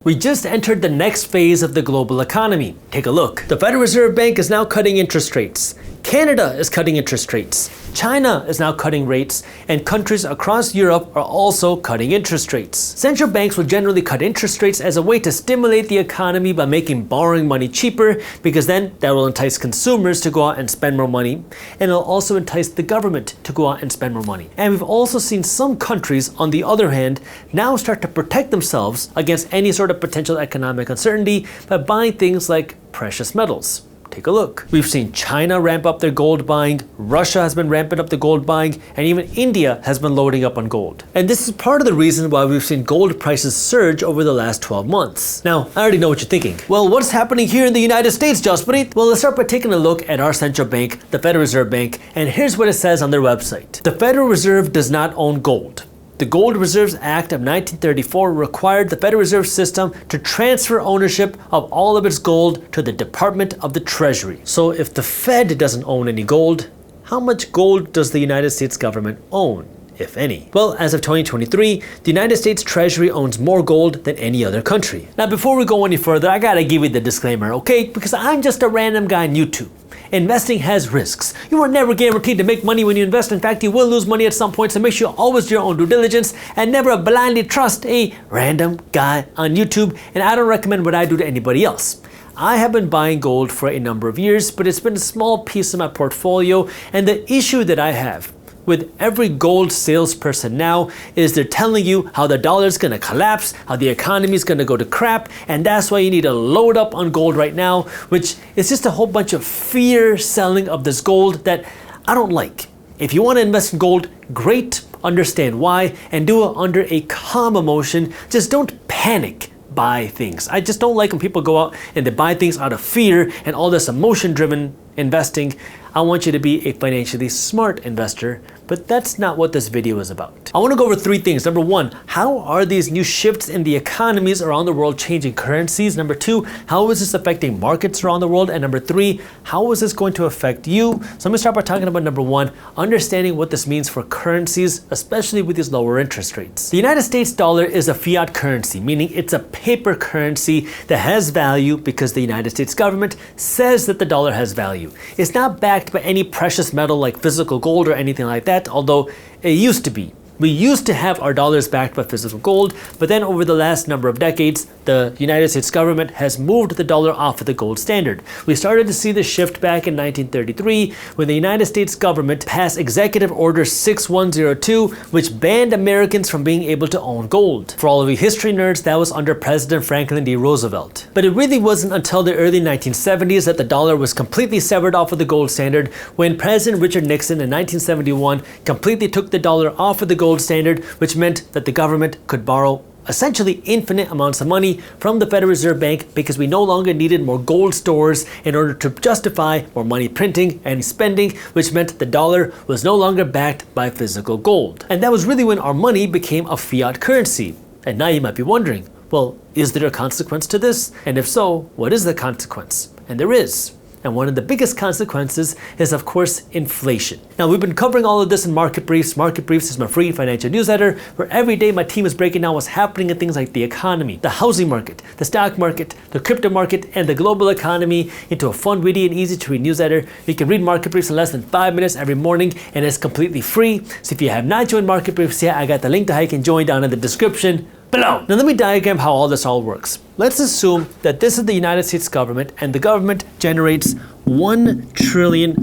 We just entered the next phase of the global economy. Take a look. The Federal Reserve Bank is now cutting interest rates. Canada is cutting interest rates. China is now cutting rates, and countries across Europe are also cutting interest rates. Central banks will generally cut interest rates as a way to stimulate the economy by making borrowing money cheaper, because then that will entice consumers to go out and spend more money, and it'll also entice the government to go out and spend more money. And we've also seen some countries, on the other hand, now start to protect themselves against any sort of potential economic uncertainty by buying things like precious metals. Take a look. We've seen China ramp up their gold buying, Russia has been ramping up the gold buying, and even India has been loading up on gold. And this is part of the reason why we've seen gold prices surge over the last 12 months. Now, I already know what you're thinking. Well, what's happening here in the United States, Jaspreet? Well, let's start by taking a look at our central bank, the Federal Reserve Bank, and here's what it says on their website. The Federal Reserve does not own gold. The Gold Reserves Act of 1934 required the Federal Reserve System to transfer ownership of all of its gold to the Department of the Treasury. So if the Fed doesn't own any gold, how much gold does the United States government own, if any? Well, as of 2023, the United States Treasury owns more gold than any other country. Now, before we go any further, I gotta give you the disclaimer, okay? Because I'm just a random guy on YouTube. Investing has risks. You are never guaranteed to make money when you invest. In fact, you will lose money at some point, so make sure you always do your own due diligence and never blindly trust a random guy on YouTube. And I don't recommend what I do to anybody else. I have been buying gold for a number of years, but it's been a small piece of my portfolio, and the issue that I have with every gold salesperson now is they're telling you how the dollar is going to collapse, how the economy is going to go to crap, and that's why you need to load up on gold right now, which is just a whole bunch of fear selling of this gold that I don't like. If you want to invest in gold, great, understand why, and do it under a calm emotion. Just don't panic buy things. I just don't like when people go out and they buy things out of fear and all this emotion-driven investing. I want you to be a financially smart investor, but that's not what this video is about. I want to go over three things. Number one, how are these new shifts in the economies around the world changing currencies? Number two, how is this affecting markets around the world? And number three, how is this going to affect you? So let me start by talking about number one, understanding what this means for currencies, especially with these lower interest rates. The United States dollar is a fiat currency, meaning it's a paper currency that has value because the United States government says that the dollar has value. It's not backed by any precious metal like physical gold or anything like that, although it used to be. We used to have our dollars backed by physical gold, but then over the last number of decades, the United States government has moved the dollar off of the gold standard. We started to see the shift back in 1933 when the United States government passed Executive Order 6102, which banned Americans from being able to own gold. For all of you history nerds, that was under President Franklin D. Roosevelt. But it really wasn't until the early 1970s that the dollar was completely severed off of the gold standard, when President Richard Nixon in 1971 completely took the dollar off of the gold standard, which meant that the government could borrow essentially infinite amounts of money from the Federal Reserve Bank because we no longer needed more gold stores in order to justify more money printing and spending, which meant the dollar was no longer backed by physical gold. And that was really when our money became a fiat currency. And now you might be wondering, well, is there a consequence to this? And if so, what is the consequence? And there is. And one of the biggest consequences is, of course, inflation. Now, we've been covering all of this in Market Briefs. Market Briefs is my free financial newsletter where every day my team is breaking down what's happening in things like the economy, the housing market, the stock market, the crypto market, and the global economy into a fun, witty, and easy to read newsletter. You can read Market Briefs in less than 5 minutes every morning, and it's completely free. So if you have not joined Market Briefs yet, I got the link to how you can join down in the description below. Now let me diagram how all this works. Let's assume that this is the United States government, and the government generates $1 trillion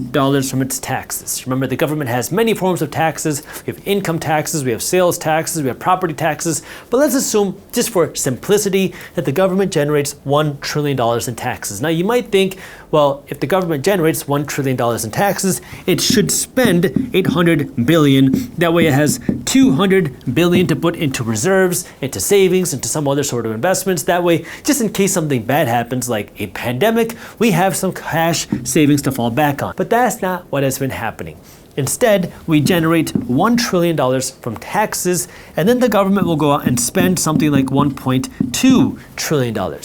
from its taxes. Remember, the government has many forms of taxes. We have income taxes, we have sales taxes, we have property taxes, but let's assume, just for simplicity, that the government generates $1 trillion in taxes. Now you might think, well, if the government generates $1 trillion in taxes, it should spend $800 billion. That way it has $200 billion to put into reserves, into savings, into some other sort of investments. That way, just in case something bad happens, like a pandemic, we have some cash savings to fall back on. But that's not what has been happening. Instead, we generate $1 trillion from taxes, and then the government will go out and spend something like $1.2 trillion.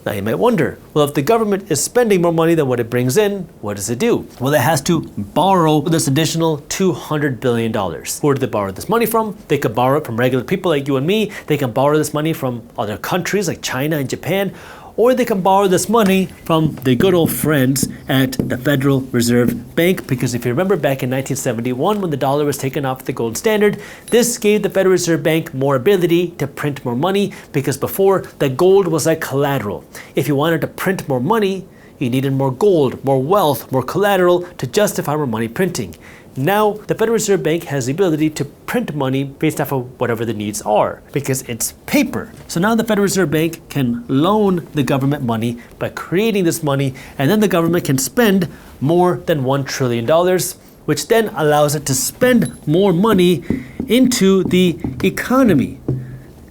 Now you might wonder, well, if the government is spending more money than what it brings in, what does it do? Well, it has to borrow this additional $200 billion. Where do they borrow this money from? They could borrow it from regular people like you and me. They can borrow this money from other countries like China and Japan. Or they can borrow this money from the good old friends at the Federal Reserve Bank, because if you remember back in 1971 when the dollar was taken off the gold standard, this gave the Federal Reserve Bank more ability to print more money, because before the gold was like collateral. If you wanted to print more money, you needed more gold, more wealth, more collateral to justify more money printing. Now, the Federal Reserve Bank has the ability to print money based off of whatever the needs are, because it's paper. So now the Federal Reserve Bank can loan the government money by creating this money, and then the government can spend more than $1 trillion, which then allows it to spend more money into the economy.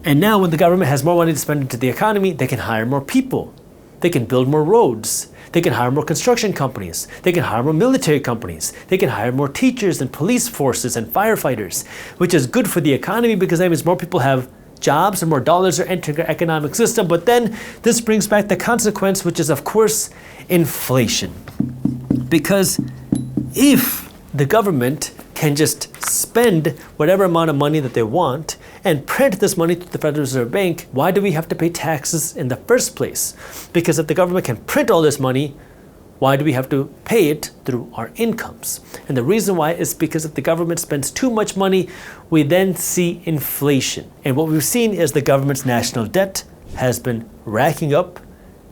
And now when the government has more money to spend into the economy, they can hire more people. They can build more roads. They can hire more construction companies. They can hire more military companies. They can hire more teachers and police forces and firefighters, which is good for the economy because that means more people have jobs and more dollars are entering our economic system. But then this brings back the consequence, which is, of course, inflation. Because if the government can just spend whatever amount of money that they want and print this money to the Federal Reserve Bank, why do we have to pay taxes in the first place? Because if the government can print all this money, why do we have to pay it through our incomes? And the reason why is because if the government spends too much money, we then see inflation. And what we've seen is the government's national debt has been racking up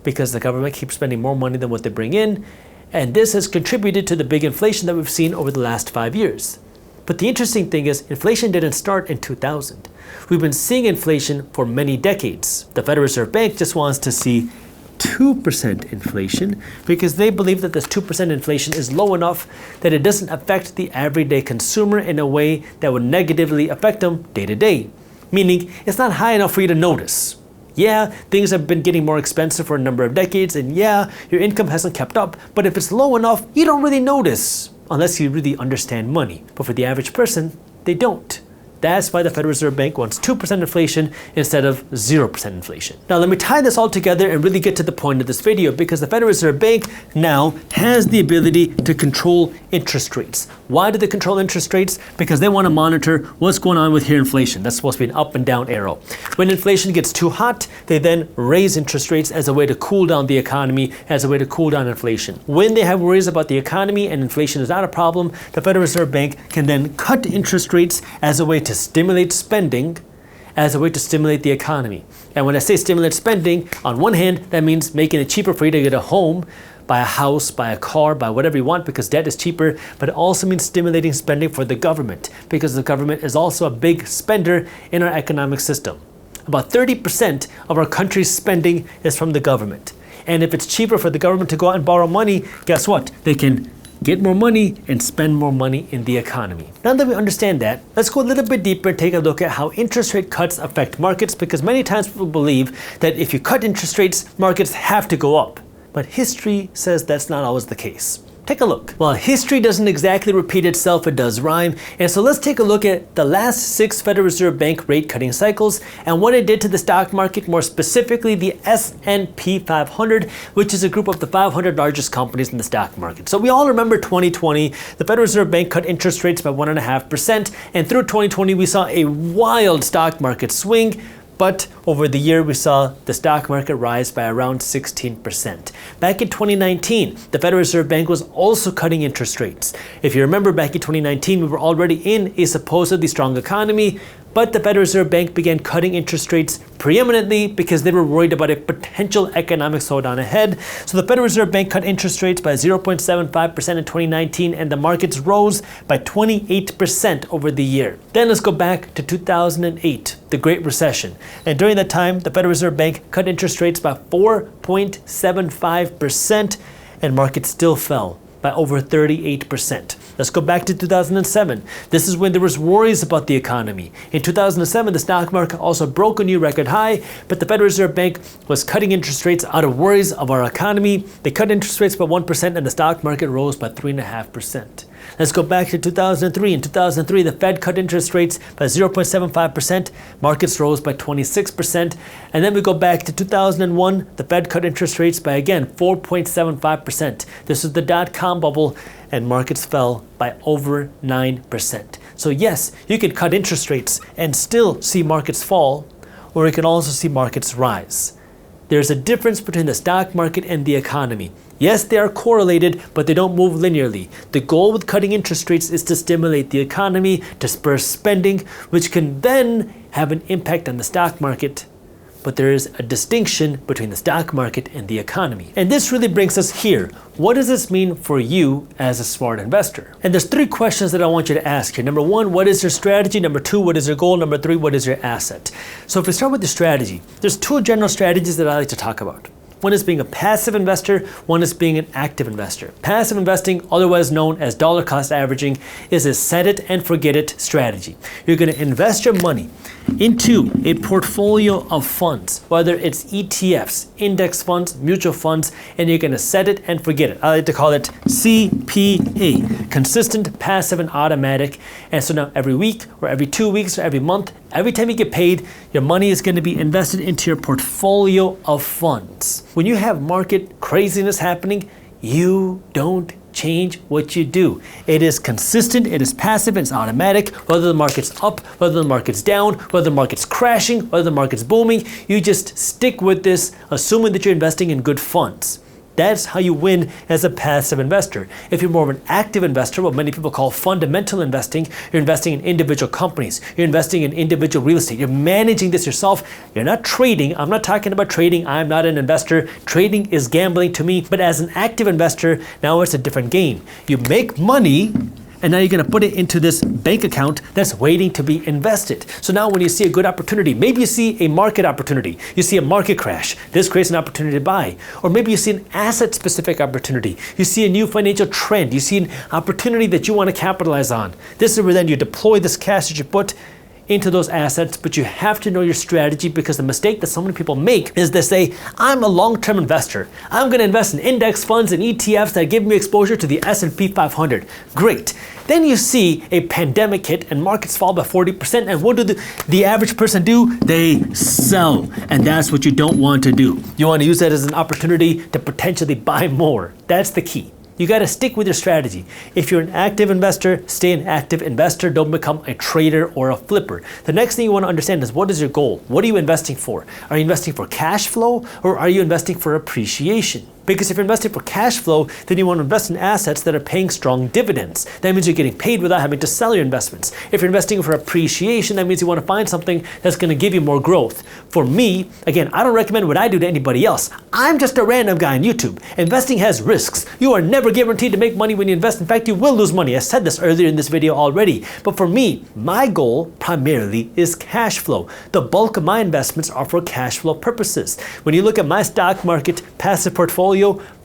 because the government keeps spending more money than what they bring in. And this has contributed to the big inflation that we've seen over the last 5 years. But the interesting thing is, inflation didn't start in 2000. We've been seeing inflation for many decades. The Federal Reserve Bank just wants to see 2% inflation because they believe that this 2% inflation is low enough that it doesn't affect the everyday consumer in a way that would negatively affect them day to day. Meaning, it's not high enough for you to notice. Yeah, things have been getting more expensive for a number of decades, and yeah, your income hasn't kept up, but if it's low enough, you don't really notice, unless you really understand money. But for the average person, they don't. That's why the Federal Reserve Bank wants 2% inflation instead of 0% inflation. Now let me tie this all together and really get to the point of this video, because the Federal Reserve Bank now has the ability to control interest rates. Why do they control interest rates? Because they want to monitor what's going on with here inflation. That's supposed to be an up and down arrow. When inflation gets too hot, they then raise interest rates as a way to cool down the economy, as a way to cool down inflation. When they have worries about the economy and inflation is not a problem, the Federal Reserve Bank can then cut interest rates as a way to stimulate spending, as a way to stimulate the economy. And when I say stimulate spending, on one hand, that means making it cheaper for you to get a home, buy a house, buy a car, buy whatever you want because debt is cheaper, but it also means stimulating spending for the government because the government is also a big spender in our economic system. About 30% of our country's spending is from the government. And if it's cheaper for the government to go out and borrow money, guess what? They can get more money and spend more money in the economy. Now that we understand that, let's go a little bit deeper and take a look at how interest rate cuts affect markets, because many times people believe that if you cut interest rates, markets have to go up. But history says that's not always the case. Take a look. Well, history doesn't exactly repeat itself, it does rhyme. And so let's take a look at the last 6 Federal Reserve Bank rate cutting cycles and what it did to the stock market, more specifically the S&P 500, which is a group of the 500 largest companies in the stock market. So we all remember 2020, the Federal Reserve Bank cut interest rates by 1.5%, and through 2020 we saw a wild stock market swing. But over the year, we saw the stock market rise by around 16%. Back in 2019, the Federal Reserve Bank was also cutting interest rates. If you remember, back in 2019, we were already in a supposedly strong economy, but the Federal Reserve Bank began cutting interest rates preeminently because they were worried about a potential economic slowdown ahead. So the Federal Reserve Bank cut interest rates by 0.75% in 2019, and the markets rose by 28% over the year. Then let's go back to 2008, the Great Recession. And during that time, the Federal Reserve Bank cut interest rates by 4.75%, and markets still fell by over 38%. Let's go back to 2007. This is when there was worries about the economy. In 2007, the stock market also broke a new record high, but the Federal Reserve Bank was cutting interest rates out of worries of our economy. They cut interest rates by 1% and the stock market rose by 3.5%. Let's go back to 2003. In 2003, the Fed cut interest rates by 0.75%. Markets rose by 26%. And then we go back to 2001. The Fed cut interest rates by, again, 4.75%. This is the dot-com bubble, and markets fell by over 9%. So yes, you can cut interest rates and still see markets fall, or you can also see markets rise. There's a difference between the stock market and the economy. Yes, they are correlated, but they don't move linearly. The goal with cutting interest rates is to stimulate the economy, to spur spending, which can then have an impact on the stock market. But there is a distinction between the stock market and the economy. And this really brings us here. What does this mean for you as a smart investor? And there's 3 questions that I want you to ask here. Number 1, what is your strategy? Number 2, what is your goal? Number 3, what is your asset? So if we start with the strategy, there's 2 general strategies that I like to talk about. One is being a passive investor, one is being an active investor. Passive investing, otherwise known as dollar cost averaging, is a set it and forget it strategy. You're going to invest your money into a portfolio of funds, whether it's ETFs, index funds, mutual funds, and you're going to set it and forget it. I like to call it CPA, consistent, passive, and automatic. And so now every week or every 2 weeks or every month, every time you get paid, your money is going to be invested into your portfolio of funds. When you have market craziness happening, you don't change what you do. It is consistent, it is passive, it's automatic. Whether the market's up, whether the market's down, whether the market's crashing, whether the market's booming, you just stick with this, assuming that you're investing in good funds. That's how you win as a passive investor. If you're more of an active investor, what many people call fundamental investing, you're investing in individual companies, you're investing in individual real estate, you're managing this yourself, you're not trading. I'm not talking about trading, I'm not an investor. Trading is gambling to me, but as an active investor, now it's a different game. You make money, and now you're going to put it into this bank account that's waiting to be invested. So now when you see a good opportunity, maybe you see a market opportunity, you see a market crash, this creates an opportunity to buy. Or maybe you see an asset-specific opportunity, you see a new financial trend, you see an opportunity that you want to capitalize on. This is where then you deploy this cash that you put into those assets, but you have to know your strategy, because the mistake that so many people make is they say, I'm a long-term investor. I'm going to invest in index funds and ETFs that give me exposure to the S&P 500. Great. Then you see a pandemic hit and markets fall by 40%, and what do the average person do? They sell, and that's what you don't want to do. You want to use that as an opportunity to potentially buy more. That's the key. You got to stick with your strategy. If you're an active investor, stay an active investor. Don't become a trader or a flipper. The next thing you want to understand is, what is your goal? What are you investing for? Are you investing for cash flow, or are you investing for appreciation? Because if you're investing for cash flow, then you want to invest in assets that are paying strong dividends. That means you're getting paid without having to sell your investments. If you're investing for appreciation, that means you want to find something that's going to give you more growth. For me, again, I don't recommend what I do to anybody else. I'm just a random guy on YouTube. Investing has risks. You are never guaranteed to make money when you invest. In fact, you will lose money. I said this earlier in this video already. But for me, my goal primarily is cash flow. The bulk of my investments are for cash flow purposes. When you look at my stock market passive portfolio,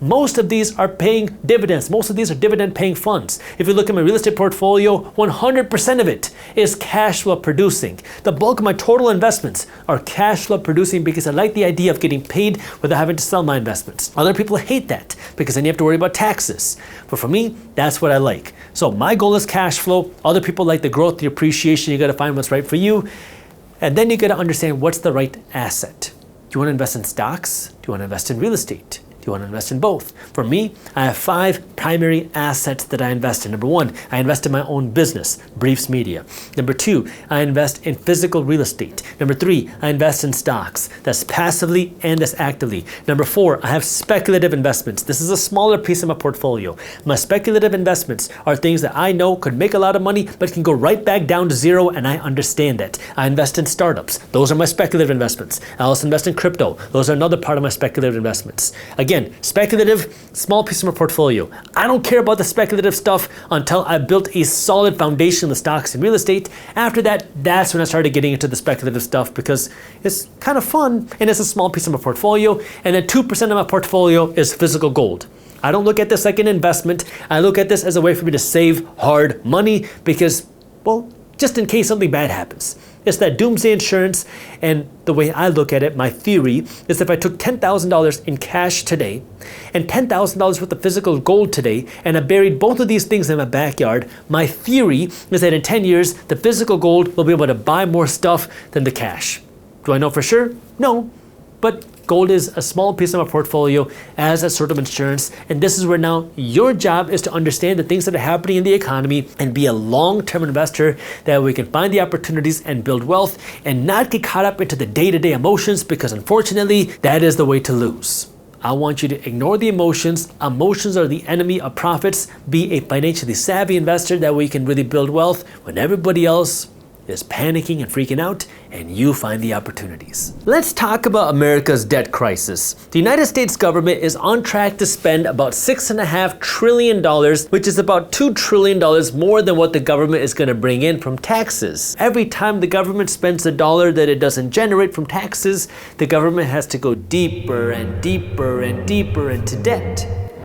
most of these are paying dividends. Most of these are dividend paying funds. If you look at my real estate portfolio, 100% of it is cash flow producing. The bulk of my total investments are cash flow producing, because I like the idea of getting paid without having to sell my investments. Other people hate that, because then you have to worry about taxes. But for me, that's what I like. So my goal is cash flow. Other people like the growth, the appreciation. You got to find what's right for you. And then you got to understand what's the right asset. Do you want to invest in stocks? Do you want to invest in real estate? You want to invest in both. For me, I have 5 primary assets that I invest in. Number 1, I invest in my own business, Briefs Media. Number 2, I invest in physical real estate. Number 3, I invest in stocks. That's passively and that's actively. Number 4, I have speculative investments. This is a smaller piece of my portfolio. My speculative investments are things that I know could make a lot of money, but can go right back down to zero, and I understand that. I invest in startups. Those are my speculative investments. I also invest in crypto. Those are another part of my speculative investments. Again, speculative, small piece of my portfolio. I don't care about the speculative stuff until I built a solid foundation in the stocks and real estate. After that, that's when I started getting into the speculative stuff, because it's kind of fun and it's a small piece of my portfolio. And then 2% of my portfolio is physical gold. I don't look at this like an investment. I look at this as a way for me to save hard money, because, well, just in case something bad happens. It's that doomsday insurance. And the way I look at it, my theory, is if I took $10,000 in cash today and $10,000 worth of physical gold today, and I buried both of these things in my backyard, my theory is that in 10 years, the physical gold will be able to buy more stuff than the cash. Do I know for sure? No. But gold is a small piece of my portfolio as a sort of insurance, and this is where now your job is to understand the things that are happening in the economy and be a long-term investor, that we can find the opportunities and build wealth and not get caught up into the day-to-day emotions, because unfortunately, that is the way to lose. I want you to ignore the emotions. Emotions are the enemy of profits. Be a financially savvy investor, that way you can really build wealth when everybody else is panicking and freaking out, and you find the opportunities. Let's talk about America's debt crisis. The United States government is on track to spend about $6.5 trillion, which is about $2 trillion more than what the government is going to bring in from taxes. Every time the government spends a dollar that it doesn't generate from taxes, the government has to go deeper and deeper and deeper into debt.